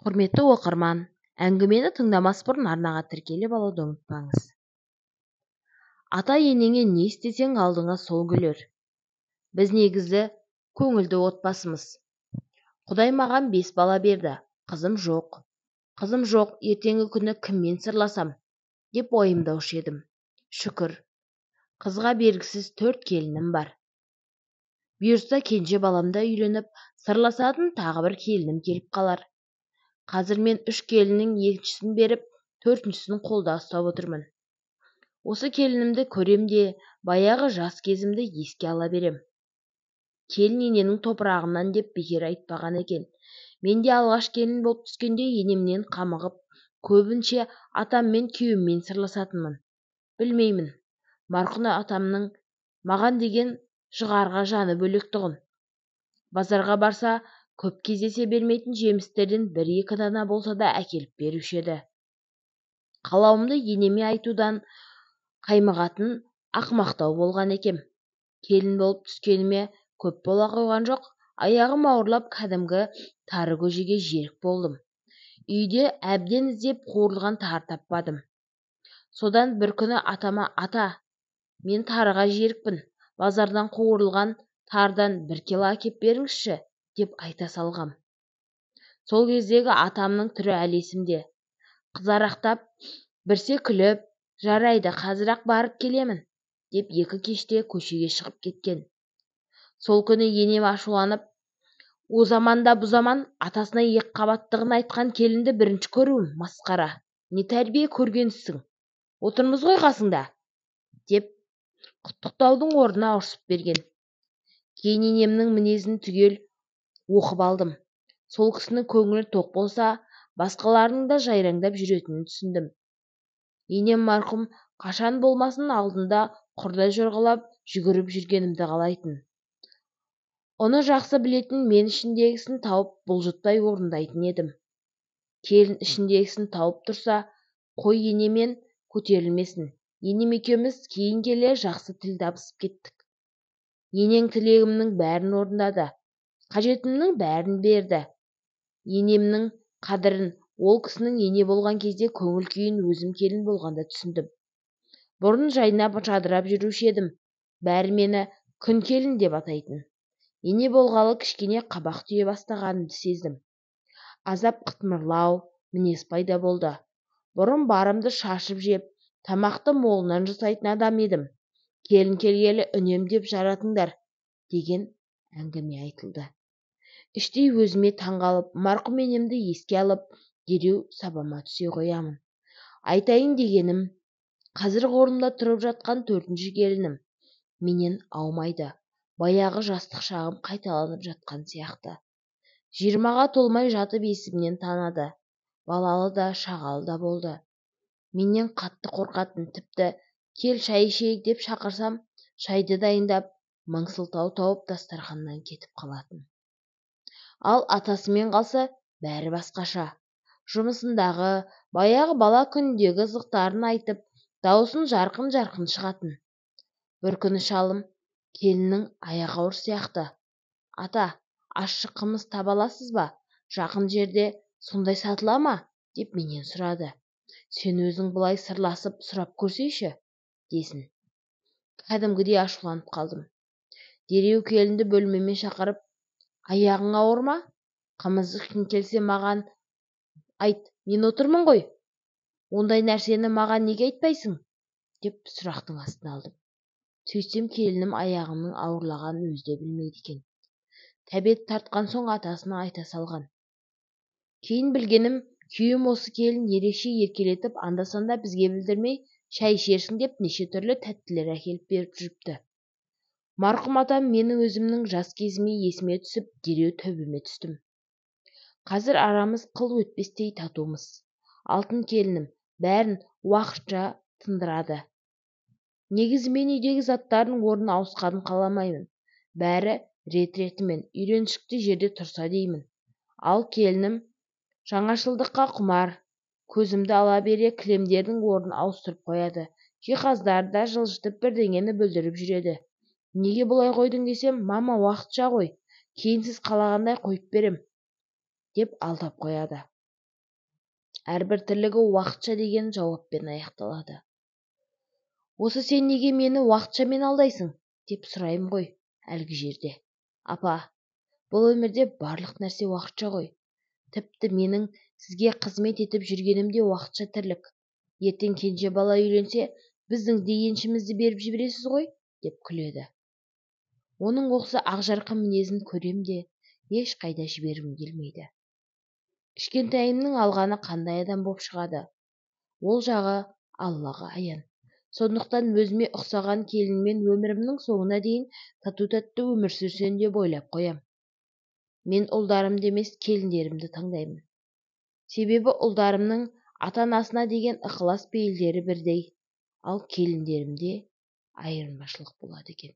Құрметті оқырман, әңгімені тыңдамас бұрын арнаға тіркеліп алуды ұмытпаңыз. Ата-енеңе не істесең алдыңа сол келер. Біз негізі көңілді отбасымыз. Құдай маған 5 бала берді, қызым жоқ. Қызым жоқ, ертеңгі күні кіммен сырласам, деп ойымдаушы едім. Шүкір, қызға бергісіз 4 келінім бар. Бұйырса кенже баламда үйленіп, сырласатын тағы бір келінім келіп қалар. Қазір мен 3 келіннің 2-сін беріп, 4-сін қолда ұстап отырмын. Осы келінімді көрем де, баяғы жас кезімді еске ала берем. Келін ененің топырағынан деп бекер айтпаған екен. Мен де алғаш келін болып түскенде енемнен қамығып, көбінше атаммен күйеуіммен сырласатынмын. Білмеймін, марқұм атамның маған деген шығарға жаны бөлектұғын. Базарға барса, көп кездесе бермейтін жемістерден 1-2 дана болса да әкеліп беруші еді. Қалауымды енеме айтудан қаймығатын ақмақтау болған екем. Келін болып түскеніме көп бола қойған жоқ, аяғым ауырлап кәдімгі тары көжеге жерік болдым. Үйде әбден іздеп қуырылған тар таппадым. Содан бір күні атама, ата, мен тарыға жерікпін, базардан қуырылған тардан 1 кило әкеп беріңізші, деп айта салғам. Сол кездегі атамның түрі әлі есімде. Қызарақтап, бірсе күліп, жарайды, қазір-ақ барып келемін, деп 2 кеште көшеге шығып кеткен. Сол күні енем ашуланып, о заманда бұ заман атасына 2 қабаттығын айтқан келінді бірінші көруім, масқара, не тәрбие көргенсің, отырмыз ғой қасыңда, деп құттықтаудың орнына ұрсып берген. Кейін енемнің мінезін түгел оқып алдым. Сол кісінің көңілі тоқ болса, басқаларының да жайраңдап жүретінін түсіндім. Енем марқұм қашан болмасын алдында құрдай жорғалап жүгіріп жүргенімді қалайтын. Оны жақсы білетін мен ішіндегісін тауып бұлжытпай орындайтын едім. Келін ішіндегісін тауып тұрса, қой енемен көтерілмесін. Енем екеуміз кейін келе жақсы тіл табысып кеттік. Енең тілегімнің бәрін орындады, қажетімнің бәрін берді. Енемнің қадірін, ол кісінің ене болған кезде көңіл күйін өзім келін болғанда түсіндім. Бұрын жайнап жадырап жүруші едім, бәрі мені күн келін деп атайтын. Ене болғалы кішкене қабақ түйе бастағанымды сездім. Азап қытмырлау, мінез пайда болды. Бұрын барымды шашып жеп, тамақты молынан жасайтын адам едім. Келін келгелі үнемдеп жаратыңдар, деген әңгіме айтылды. Іштей өзіме таңғалып, марқұм енемді еске алып, дереу сабама түсе қоямын. Айтайын дегенім, қазір орнымда тұрып жатқан 4-ші келінім менен аумайды. Баяғы жастық шағым қайталанып жатқан сияқты. 20-ға толмай жатып есімнен таныды. Балалы да, шағалы да болды. Менен қатты қорқатын, тіпті кел шай ішейік деп шақырсам, шайды дайындап, мыңсылтау тауып дастарханнан кетіп қалатын. Ал атасымен қалса, бәрі басқаша. Жұмысындағы, баяғы бала күніндегі қызықтарын айтып, даусын жарқын-жарқын шығатын. Bir күні шалым, келіннің аяғы ауыр сияқты. Ата, ащы қымыз таба аласыз ба? Жақын жерде сондай сатыла ма? Деп менен сұрады. Сен өзің бұлай сырласып сұрап көрсейші, десін. Кәдімгідей ашуланып қалдым. Дереу келінді бөлмеме шақырып, аяғың ауыр ма? Қымыз ішкің келсе маған айт, мен отырмын ғой. Ондай нәрсені маған неге айтпайсың? Деп сұрақтың астына алдым. Сөйтсем келінім аяғымның ауырлағанын өзі де білмейді екен. Тәбет тартқан соң атасына айта салған. Кейін білгенім, күйеуім осы келін ерекше еркелетіп, анда-санда бізге білдірмей, шай ішерсің деп неше түрлі тәттілер әкеліп беріп жүріпті. Марқұм атам менің өзімнің жас кезіме есіме түсіп, дереу төбеме түстім. Қазір арамыз қыл өтпестей татумыз. Алтын келінім бәрін уақытша тындырады. Негізі мен үйдегі заттардың орнын ауысқанын қаламаймын. Бәрі рет-ретімен үйреншікті жерде тұрса деймін. Ал келінім жаңашылдыққа құмар. Көзімді ала бере кілемдердің орнын ауыстырып қояды. Жиһаздарды да жылжытып бірдеңені бүлдіріп жүреді. Неге бұлай қойдың десем, мама уақытша қой, кейін сіз қалағандай қойып берем, деп алдап қояды. әрбір тірлігі уақытша деген жауаппен аяқталады. Осы сен неге мені уақытшамен алдайсың деп сұраймын ғой әлгі жерде. Апа, бұл өмірде барлық нәрсе уақытша ғой. Тіпті менің сізге қызмет етіп жүргенім де уақытша тірлік. Ертең кенже бала үйленсе, біздің де еншімізді беріп жібересіз ғой деп күледі. Оның осы ақжарқын мінезін көрем де ешқайда жібергім келмейді. Кішкентайымның алғаны қандай адам боп шығады, ол жағы Аллаға аян. Сондықтан өзіме ұқсаған келінмен өмірімнің соңына дейін тату-тәтті өмір сүрсем деп ойлап қоям. Мен ұлдарымды емес, келіндерімді таңдаймын. Себебі ұлдарымның ата-анасына деген ықылас пейілдері бірдей, ал келіндерімде айырмашылық болады екен.